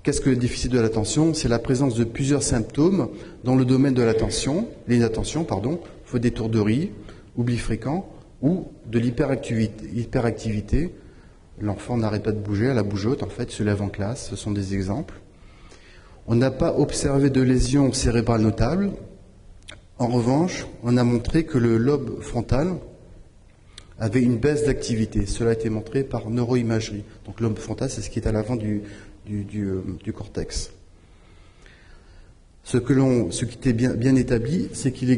qu'est-ce que le déficit de l'attention? C'est la présence de plusieurs symptômes dans le domaine de l'inattention, faux d'étourderie, oubli fréquent ou de l'hyperactivité. L'enfant n'arrête pas de bouger à la bougeotte, en fait, il se lève en classe, ce sont des exemples. On n'a pas observé de lésions cérébrales notables. En revanche, on a montré que le lobe frontal avait une baisse d'activité. Cela a été montré par neuroimagerie. Donc le lobe frontal, c'est ce qui est à l'avant du cortex. Ce qui était bien établi, c'est qu'il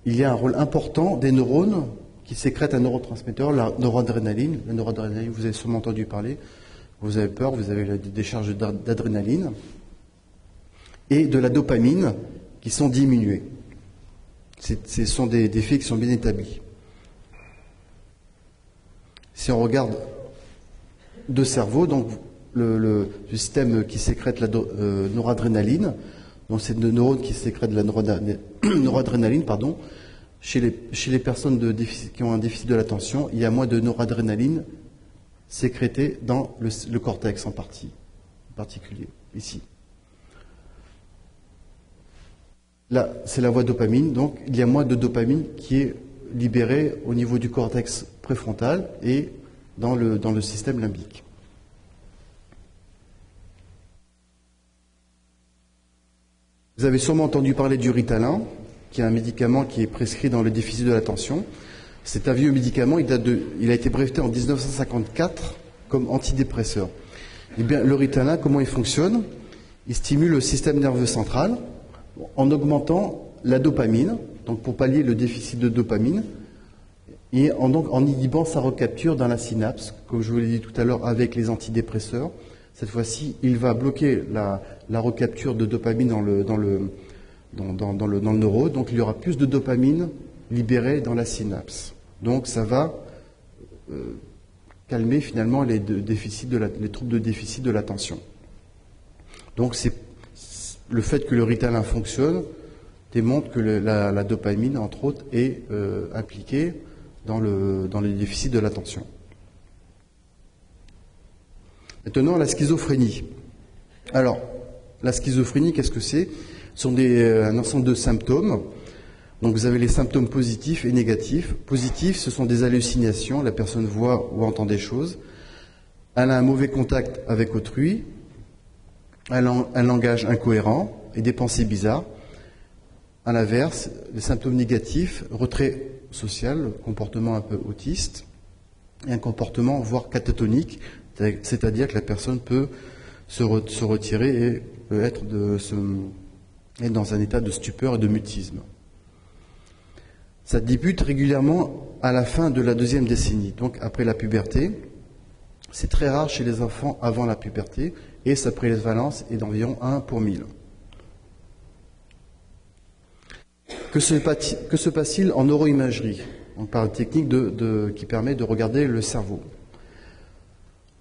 y a un rôle important des neurones qui sécrètent un neurotransmetteur, la noradrénaline. La noradrénaline, vous avez sûrement entendu parler. Vous avez peur, vous avez des décharges d'adrénaline et de la dopamine qui sont diminuées. Ce sont des faits qui sont bien établis. Si on regarde deux cerveaux, donc le système qui sécrète la noradrénaline, donc c'est le neurone qui sécrète de la noradrénaline, chez les personnes qui ont un déficit de l'attention, il y a moins de noradrénaline sécrétée dans le cortex en particulier, ici. Là, c'est la voie dopamine, donc il y a moins de dopamine qui est libérée au niveau du cortex préfrontal et dans le système limbique. Vous avez sûrement entendu parler du Ritalin, qui est un médicament qui est prescrit dans le déficit de l'attention. C'est un vieux médicament, il a été breveté en 1954 comme antidépresseur. Eh bien, le Ritalin, comment il fonctionne? Il stimule le système nerveux central en augmentant la dopamine, donc pour pallier le déficit de dopamine, et en inhibant sa recapture dans la synapse, comme je vous l'ai dit tout à l'heure avec les antidépresseurs. Cette fois-ci, il va bloquer la recapture de dopamine dans le neurone, donc il y aura plus de dopamine libérée dans la synapse. Donc ça va calmer finalement les troubles de déficit de l'attention. Donc le fait que le Ritalin fonctionne démontre que la dopamine, entre autres, est impliquée dans les déficits de l'attention. Maintenant, la schizophrénie. Alors, la schizophrénie, qu'est-ce que c'est? Ce sont un ensemble de symptômes. Donc, vous avez les symptômes positifs et négatifs. Positifs, ce sont des hallucinations. La personne voit ou entend des choses. Elle a un mauvais contact avec autrui. Elle a un langage incohérent et des pensées bizarres. À l'inverse, les symptômes négatifs, retrait social, comportement un peu autiste, et un comportement voire catatonique, c'est-à-dire que la personne peut se retirer et être dans un état de stupeur et de mutisme. Ça débute régulièrement à la fin de la deuxième décennie, donc après la puberté. C'est très rare chez les enfants avant la puberté et sa prévalence est d'environ 1 pour 1000. Que se passe-t-il en neuroimagerie? On parle de technique qui permet de regarder le cerveau.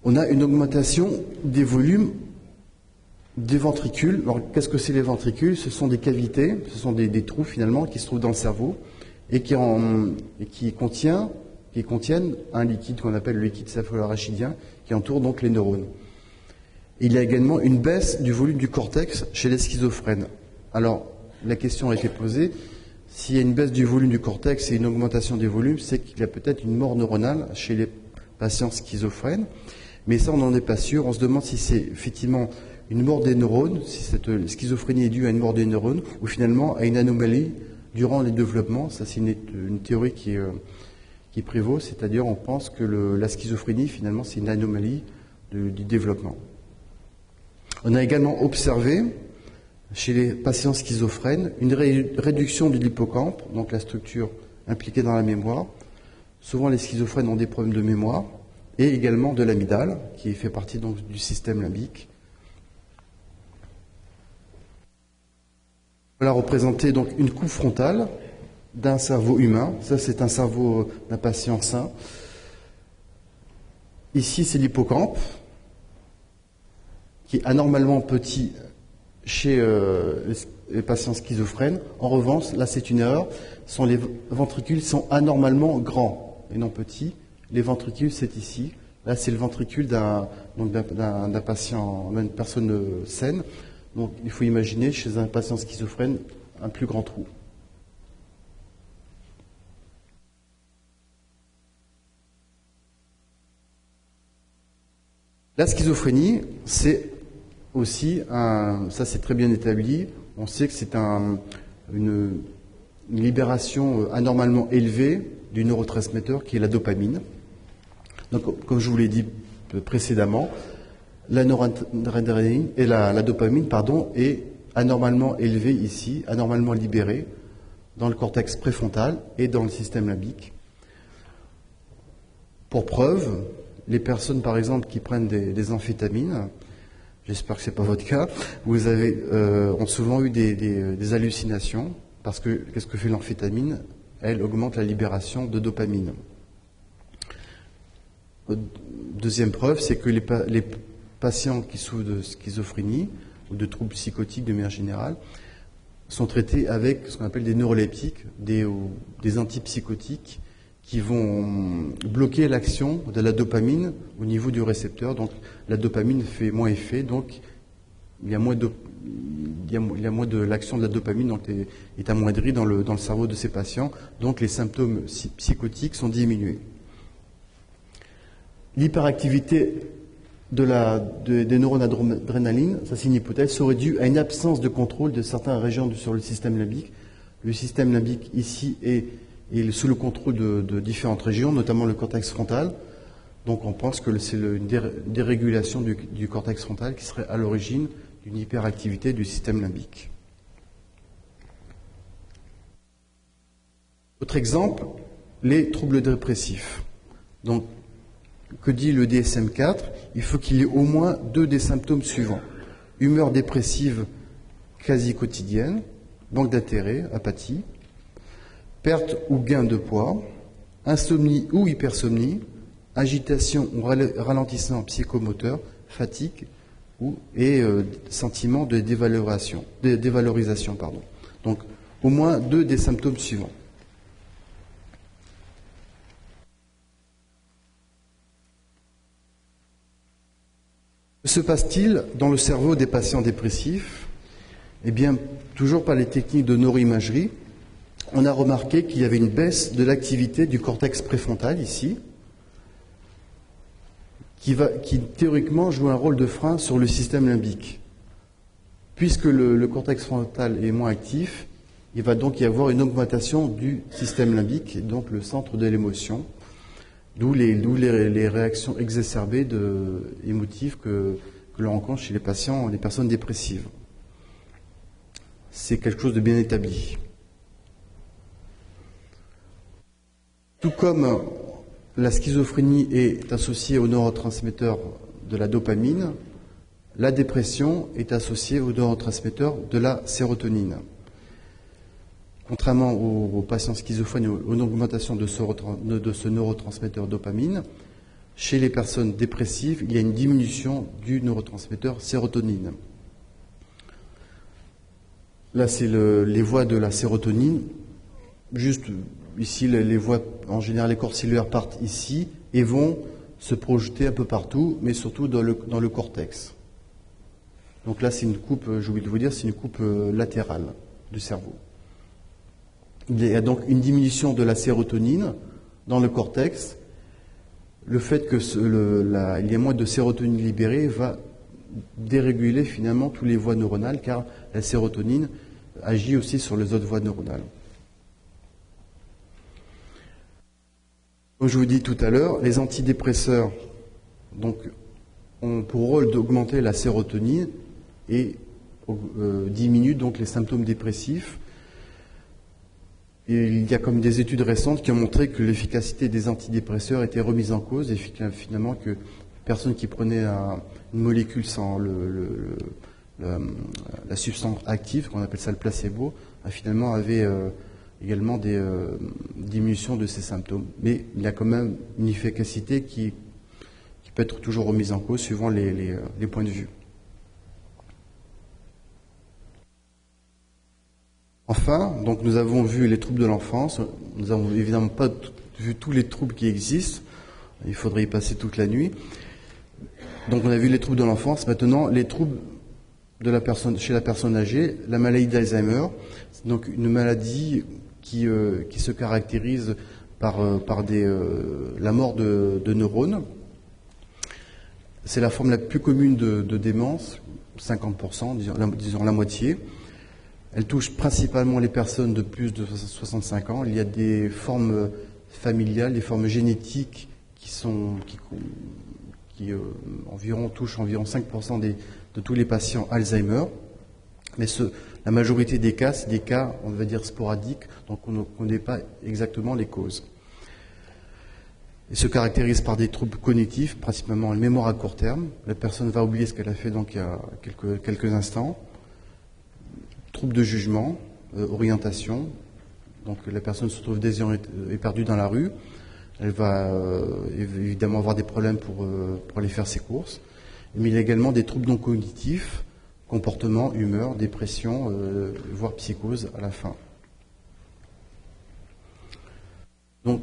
On a une augmentation des volumes des ventricules. Alors, qu'est-ce que c'est les ventricules? Ce sont des cavités, ce sont des trous finalement qui se trouvent dans le cerveau et qui contiennent un liquide qu'on appelle le liquide céphalo-rachidien qui entoure donc les neurones. Il y a également une baisse du volume du cortex chez les schizophrènes. Alors, la question a été posée, s'il y a une baisse du volume du cortex et une augmentation des volumes, c'est qu'il y a peut-être une mort neuronale chez les patients schizophrènes. Mais ça, on n'en est pas sûr. On se demande si c'est effectivement une mort des neurones, si cette schizophrénie est due à une mort des neurones, ou finalement à une anomalie durant les développements. Ça, c'est une théorie qui prévaut, c'est-à-dire on pense que la schizophrénie, finalement, c'est une anomalie du développement. On a également observé, chez les patients schizophrènes, une réduction de l'hippocampe, donc la structure impliquée dans la mémoire. Souvent, les schizophrènes ont des problèmes de mémoire, et également de l'amygdale, qui fait partie donc du système limbique. Voilà représenté donc une coupe frontale d'un cerveau humain. Ça, c'est un cerveau d'un patient sain. Ici, c'est l'hippocampe, qui est anormalement petit chez les patients schizophrènes. En revanche, là, c'est une erreur. Les ventricules sont anormalement grands et non petits. Les ventricules, c'est ici. Là, c'est le ventricule d'un patient, d'une personne saine. Donc, il faut imaginer chez un patient schizophrène un plus grand trou. La schizophrénie, c'est aussi ça c'est très bien établi. On sait que c'est une libération anormalement élevée du neurotransmetteur qui est la dopamine. Donc, comme je vous l'ai dit précédemment, la noradrénaline et la dopamine, est anormalement élevée ici, anormalement libérée dans le cortex préfrontal et dans le système limbique. Pour preuve, les personnes, par exemple, qui prennent des amphétamines, j'espère que ce n'est pas votre cas, ont souvent eu des hallucinations, parce que qu'est-ce que fait l'amphétamine? Elle augmente la libération de dopamine. Deuxième preuve, c'est que les patients qui souffrent de schizophrénie ou de troubles psychotiques de manière générale sont traités avec ce qu'on appelle des neuroleptiques, des antipsychotiques qui vont bloquer l'action de la dopamine au niveau du récepteur. Donc la dopamine fait moins effet, donc il y a moins de l'action de la dopamine donc est amoindrie dans le cerveau de ces patients. Donc les symptômes psychotiques sont diminués. L'hyperactivité des neurones adrénaline, ça c'est une hypothèse, serait due à une absence de contrôle de certaines régions sur le système limbique. Le système limbique ici est sous le contrôle de différentes régions, notamment le cortex frontal. Donc on pense que c'est une dérégulation du cortex frontal qui serait à l'origine d'une hyperactivité du système limbique. Autre exemple, les troubles dépressifs. Donc, que dit le DSM-4? Il faut qu'il y ait au moins 2 des symptômes suivants. Humeur dépressive quasi quotidienne, manque d'intérêt, apathie, perte ou gain de poids, insomnie ou hypersomnie, agitation ou ralentissement psychomoteur, fatigue et sentiment de dévalorisation. Donc, au moins 2 des symptômes suivants. Que se passe-t-il dans le cerveau des patients dépressifs? Eh bien, toujours par les techniques de neuroimagerie, on a remarqué qu'il y avait une baisse de l'activité du cortex préfrontal ici, qui théoriquement joue un rôle de frein sur le système limbique. Puisque le cortex frontal est moins actif, il va donc y avoir une augmentation du système limbique, et donc le centre de l'émotion, d'où les réactions exacerbées émotives que l'on rencontre chez les personnes dépressives. C'est quelque chose de bien établi. Tout comme la schizophrénie est associée au neurotransmetteur de la dopamine, la dépression est associée au neurotransmetteur de la sérotonine. Contrairement aux patients schizophrènes, une augmentation de ce neurotransmetteur dopamine, chez les personnes dépressives, il y a une diminution du neurotransmetteur sérotonine. Là, c'est les voies de la sérotonine. Juste ici, les voies, en général, les corps cellulaires partent ici et vont se projeter un peu partout, mais surtout dans le cortex. Donc là, c'est une coupe, j'ai oublié de vous dire, c'est une coupe latérale du cerveau. Il y a donc une diminution de la sérotonine dans le cortex. Le fait qu'il y ait moins de sérotonine libérée va déréguler finalement toutes les voies neuronales, car la sérotonine agit aussi sur les autres voies neuronales. Comme je vous dis tout à l'heure, les antidépresseurs donc, ont pour rôle d'augmenter la sérotonine et diminuent donc les symptômes dépressifs. Et il y a comme des études récentes qui ont montré que l'efficacité des antidépresseurs était remise en cause et finalement que les personnes qui prenaient une molécule sans la substance active, qu'on appelle ça le placebo, finalement avait également des diminutions de ces symptômes. Mais il y a quand même une efficacité qui peut être toujours remise en cause suivant les points de vue. Enfin, donc nous avons vu les troubles de l'enfance. Nous n'avons évidemment pas vu tous les troubles qui existent. Il faudrait y passer toute la nuit. Donc on a vu les troubles de l'enfance. Maintenant, les troubles chez la personne âgée, la maladie d'Alzheimer, c'est donc une maladie qui se caractérise par la mort de neurones. C'est la forme la plus commune de démence, 50%, disons la moitié. Elle touche principalement les personnes de plus de 65 ans. Il y a des formes familiales, des formes génétiques qui touchent environ 5% de tous les patients Alzheimer. Mais la majorité des cas, c'est des cas, on va dire, sporadiques, donc on ne connaît pas exactement les causes. Ils se caractérisent par des troubles cognitifs, principalement la mémoire à court terme. La personne va oublier ce qu'elle a fait donc il y a quelques instants. Troubles de jugement, orientation. Donc la personne se trouve désorientée, éperdue dans la rue. Elle va évidemment avoir des problèmes pour aller faire ses courses. Mais il y a également des troubles non cognitifs, comportement, humeur, dépression, voire psychose à la fin. Donc,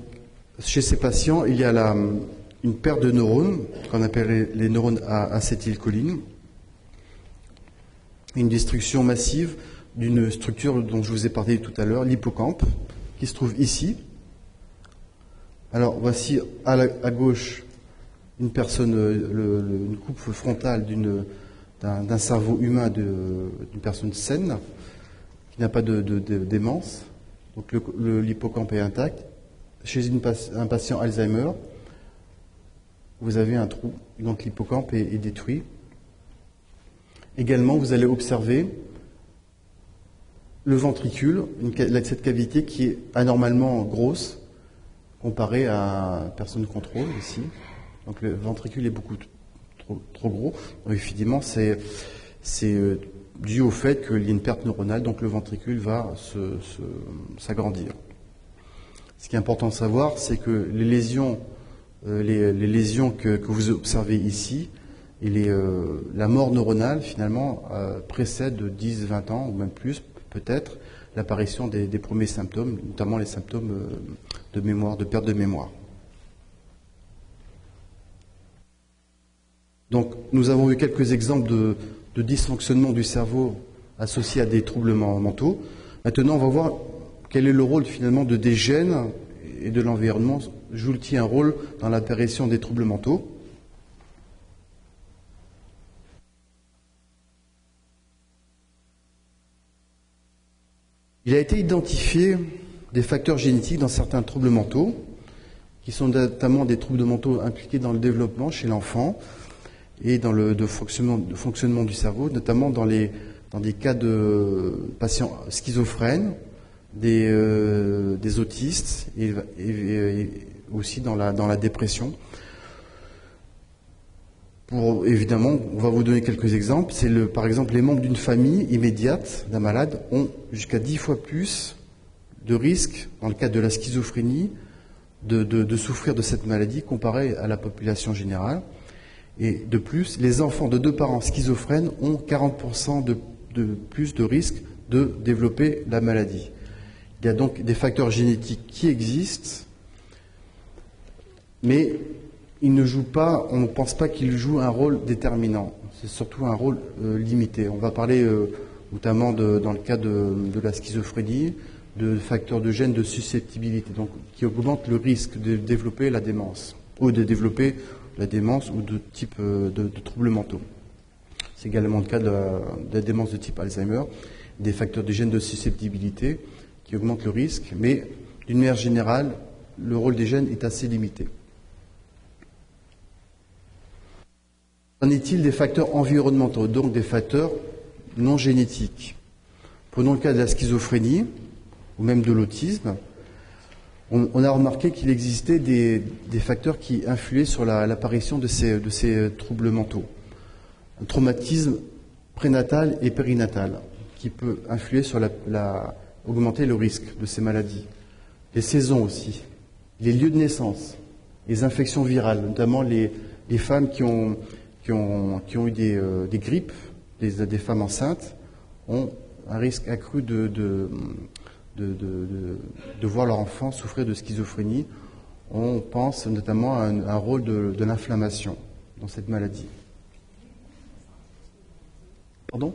chez ces patients, il y a une perte de neurones, qu'on appelle les neurones à acétylcholine, une destruction massive d'une structure dont je vous ai parlé tout à l'heure, l'hippocampe, qui se trouve ici. Alors, voici à gauche une personne, une coupe frontale d'un cerveau humain d'une personne saine, qui n'a pas de démence. Donc l'hippocampe est intact. Chez un patient Alzheimer, vous avez un trou, donc l'hippocampe est détruit. Également, vous allez observer le ventricule, cette cavité qui est anormalement grosse, comparé à une personne contrôle ici. Donc le ventricule est beaucoup trop gros. Donc, évidemment, c'est dû au fait qu'il y a une perte neuronale, donc le ventricule va s'agrandir. Ce qui est important de savoir, c'est que les lésions, que vous observez ici, et la mort neuronale, finalement, précède de 10-20 ans, ou même plus, peut-être, l'apparition des premiers symptômes, notamment les symptômes de mémoire, de perte de mémoire. Donc, nous avons eu quelques exemples de dysfonctionnement du cerveau associés à des troubles mentaux. Maintenant, on va voir quel est le rôle, finalement, des gènes et de l'environnement. Joue-t-il un rôle dans l'apparition des troubles mentaux ? Il a été identifié des facteurs génétiques dans certains troubles mentaux, qui sont notamment des troubles mentaux impliqués dans le développement chez l'enfant et dans le fonctionnement du cerveau, notamment dans des cas de patients schizophrènes, des autistes et aussi dans la dépression. Évidemment, on va vous donner quelques exemples. Par exemple, les membres d'une famille immédiate d'un malade ont jusqu'à 10 fois plus de risques, dans le cadre de la schizophrénie, de souffrir de cette maladie comparé à la population générale. Et de plus, les enfants de 2 parents schizophrènes ont 40% de plus de risques de développer la maladie. Il y a donc des facteurs génétiques qui existent, mais ils ne jouent pas, on ne pense pas qu'ils jouent un rôle déterminant. C'est surtout un rôle limité. On va parler notamment dans le cas de la schizophrénie, de facteurs de gènes de susceptibilité, donc qui augmentent le risque de développer la démence, ou de développer la démence ou de type de troubles mentaux. C'est également le cas de la démence de type Alzheimer, des facteurs de gènes de susceptibilité qui augmentent le risque, mais d'une manière générale, le rôle des gènes est assez limité. Qu'en est-il des facteurs environnementaux, donc des facteurs non génétiques? Prenons le cas de la schizophrénie, ou même de l'autisme. On a remarqué qu'il existait des facteurs qui influaient sur l'apparition de ces troubles mentaux. Un traumatisme prénatal et périnatal, qui peut influer sur augmenter le risque de ces maladies. Les saisons aussi, les lieux de naissance, les infections virales, notamment les femmes qui ont eu des grippes, des femmes enceintes, ont un risque accru de voir leur enfant souffrir de schizophrénie. On pense notamment à un rôle de l'inflammation dans cette maladie. Pardon ?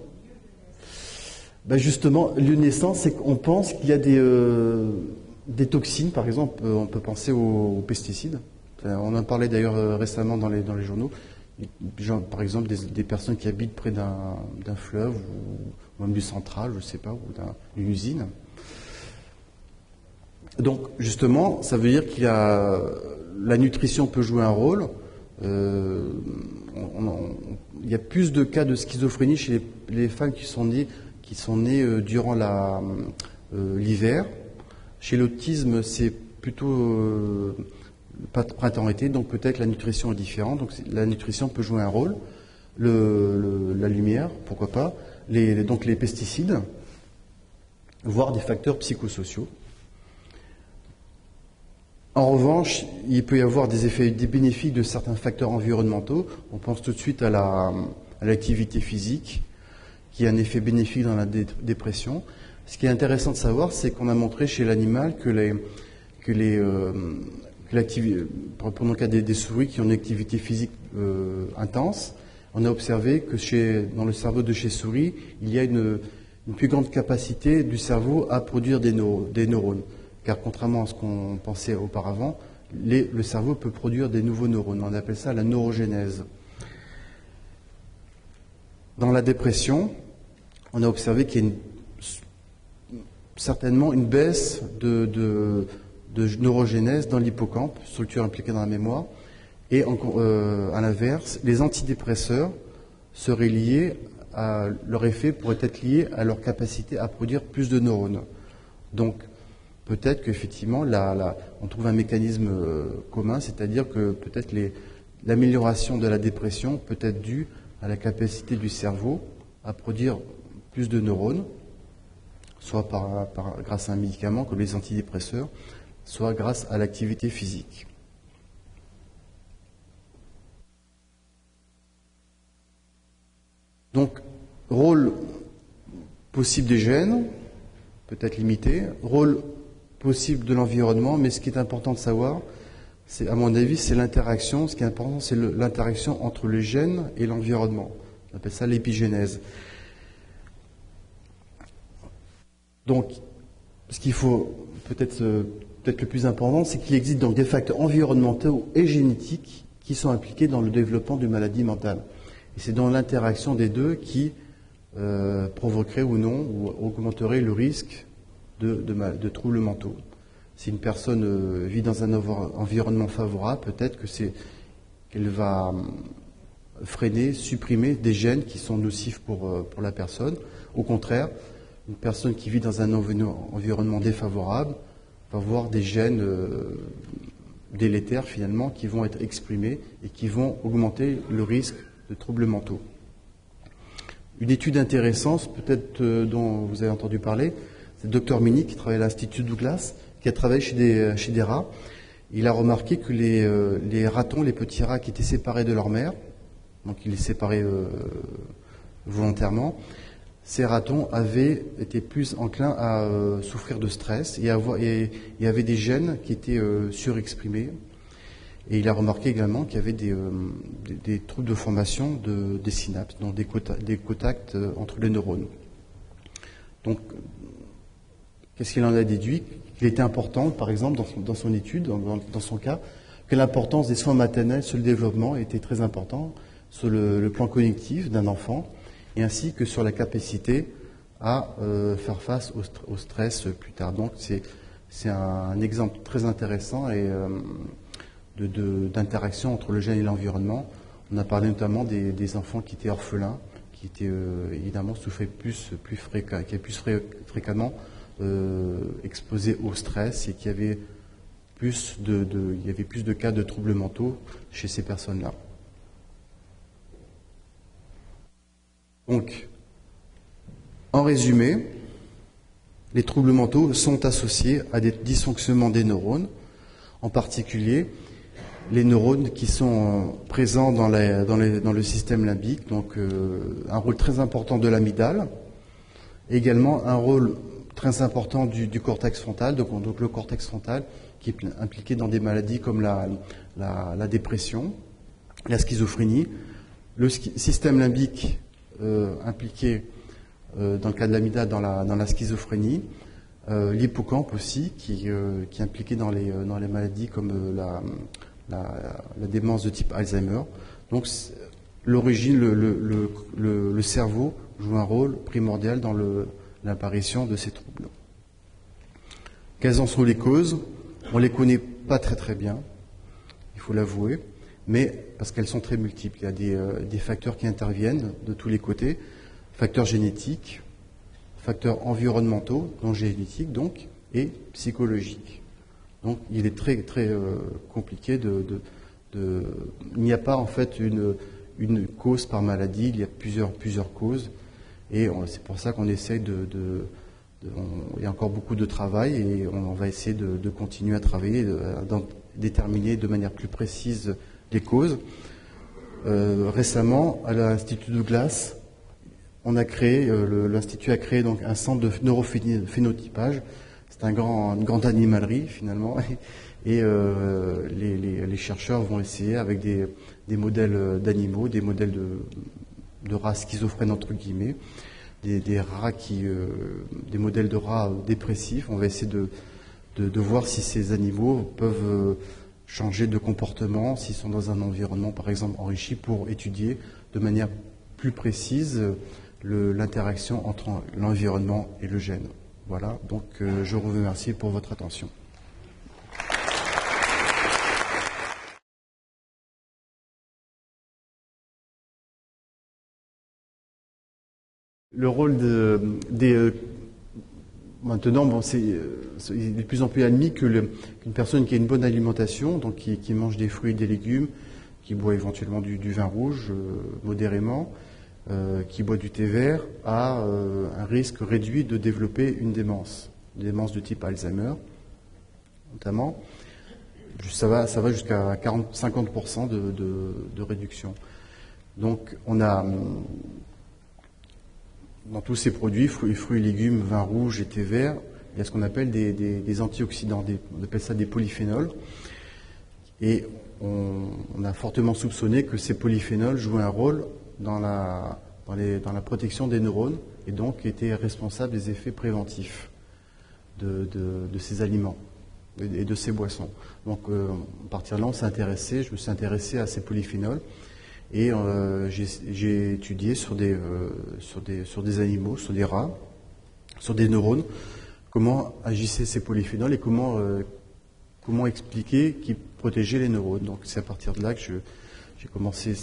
Ben justement, lieu de naissance, c'est qu'on pense qu'il y a des toxines, par exemple, on peut penser aux pesticides. On en parlait d'ailleurs récemment dans les journaux. Par exemple, des personnes qui habitent près d'un fleuve ou même du central, je ne sais pas, ou d'une usine. Donc, justement, ça veut dire la nutrition peut jouer un rôle. Il y a plus de cas de schizophrénie chez les femmes qui sont nées durant l'hiver. Chez l'autisme, c'est plutôt printemps-été, donc peut-être la nutrition est différente. Donc la nutrition peut jouer un rôle. La lumière, pourquoi pas. Donc les pesticides, voire des facteurs psychosociaux. En revanche, il peut y avoir des effets bénéfiques de certains facteurs environnementaux. On pense tout de suite à l'activité physique, qui a un effet bénéfique dans la dépression. Ce qui est intéressant de savoir, c'est qu'on a montré chez l'animal prenons le cas des souris qui ont une activité physique intense, on a observé que dans le cerveau de chez souris, il y a une plus grande capacité du cerveau à produire des neurones. Car contrairement à ce qu'on pensait auparavant, le cerveau peut produire des nouveaux neurones. On appelle ça la neurogénèse. Dans la dépression, on a observé qu'il y a certainement une baisse de neurogénèse dans l'hippocampe, structure impliquée dans la mémoire, et à l'inverse, les antidépresseurs seraient liés leur effet pourrait être lié à leur capacité à produire plus de neurones. Donc, peut-être qu'effectivement, on trouve un mécanisme commun, c'est-à-dire que peut-être l'amélioration de la dépression peut être due à la capacité du cerveau à produire plus de neurones, soit grâce à un médicament comme les antidépresseurs, soit grâce à l'activité physique. Donc, rôle possible des gènes, peut-être limité, rôle possible de l'environnement, mais ce qui est important de savoir, c'est, à mon avis, c'est l'interaction. Ce qui est important, c'est l'interaction entre les gènes et l'environnement. On appelle ça l'épigénèse. Donc, ce qu'il faut peut-être le plus important, c'est qu'il existe donc des facteurs environnementaux et génétiques qui sont impliqués dans le développement d'une maladie mentale. Et c'est dans l'interaction des deux qui provoquerait ou non, ou augmenterait le risque de troubles mentaux. Si une personne vit dans un environnement favorable, peut-être qu'elle va freiner, supprimer des gènes qui sont nocifs pour la personne. Au contraire, une personne qui vit dans un environnement défavorable va avoir des gènes délétères finalement qui vont être exprimés et qui vont augmenter le risque de troubles mentaux. Une étude intéressante, peut-être dont vous avez entendu parler, c'est le Dr Mini qui travaille à l'Institut Douglas, qui a travaillé chez des rats. Il a remarqué que les ratons, les petits rats qui étaient séparés de leur mère, donc il les séparait volontairement, ces ratons avaient été plus enclins à souffrir de stress et avaient des gènes qui étaient surexprimés. Et il a remarqué également qu'il y avait des troubles de formation des synapses, donc des contacts entre les neurones. Donc, qu'est-ce qu'il en a déduit? Qu'il était important, par exemple, dans son étude, dans son cas, que l'importance des soins maternels sur le développement était très importante sur le plan cognitif d'un enfant, et ainsi que sur la capacité à faire face au stress plus tard. Donc, c'est un exemple très intéressant et d'interaction entre le gène et l'environnement. On a parlé notamment des enfants qui étaient orphelins, qui étaient évidemment souffraient plus fréquemment exposés au stress et qui avaient il y avait plus de cas de troubles mentaux chez ces personnes-là. Donc, en résumé, les troubles mentaux sont associés à des dysfonctionnements des neurones, en particulier les neurones qui sont présents dans le système limbique, donc un rôle très important de l'amygdale, également un rôle très important du cortex frontal, donc le cortex frontal qui est impliqué dans des maladies comme la dépression, la schizophrénie, le système limbique impliqué dans le cas de l'amygdale dans la schizophrénie, l'hippocampe aussi qui est impliqué dans les maladies comme la démence de type Alzheimer. Donc l'origine, le cerveau joue un rôle primordial dans l'apparition de ces troubles. Quelles en sont les causes? On ne les connaît pas très très bien, il faut l'avouer, mais parce qu'elles sont très multiples. Il y a des facteurs qui interviennent de tous les côtés, facteurs génétiques, facteurs environnementaux, non génétiques donc, et psychologiques. Donc il est très très compliqué il n'y a pas en fait une cause par maladie, il y a plusieurs causes, et c'est pour ça qu'on essaye il y a encore beaucoup de travail et on va essayer de continuer à travailler, à déterminer de manière plus précise les causes. Récemment, à l'Institut Douglas, l'Institut a créé donc un centre de neurophénotypage. C'est une grande animalerie finalement, et les chercheurs vont essayer avec des modèles d'animaux, des modèles de rats schizophrènes entre guillemets, des modèles de rats dépressifs. On va essayer de voir si ces animaux peuvent changer de comportement, s'ils sont dans un environnement par exemple enrichi, pour étudier de manière plus précise l'interaction entre l'environnement et le gène. Voilà, donc je vous remercie pour votre attention. Le rôle Maintenant, bon, il est de plus en plus admis qu'une personne qui a une bonne alimentation, donc qui mange des fruits et des légumes, qui boit éventuellement du vin rouge modérément, qui boit du thé vert, a un risque réduit de développer une démence de type Alzheimer, notamment. Ça va jusqu'à 50% de réduction. Donc, on a dans tous ces produits, fruits, légumes, vin rouge et thé vert, il y a ce qu'on appelle des antioxydants, on appelle ça des polyphénols. Et on a fortement soupçonné que ces polyphénols jouaient un rôle dans la protection des neurones et donc étaient responsables des effets préventifs de ces aliments et de ces boissons. Donc, à partir de là, je me suis intéressé à ces polyphénols. Et j'ai étudié sur des animaux, sur des rats, sur des neurones, comment agissaient ces polyphénols et comment expliquer qu'ils protégeaient les neurones. Donc c'est à partir de là que j'ai commencé,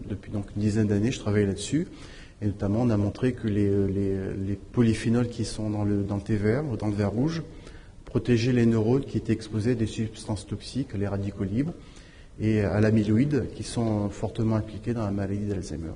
depuis donc une dizaine d'années, je travaille là-dessus. Et notamment, on a montré que les polyphénols qui sont dans le thé vert ou dans le vin rouge protégeaient les neurones qui étaient exposés à des substances toxiques, les radicaux libres, et à l'amyloïde, qui sont fortement impliqués dans la maladie d'Alzheimer.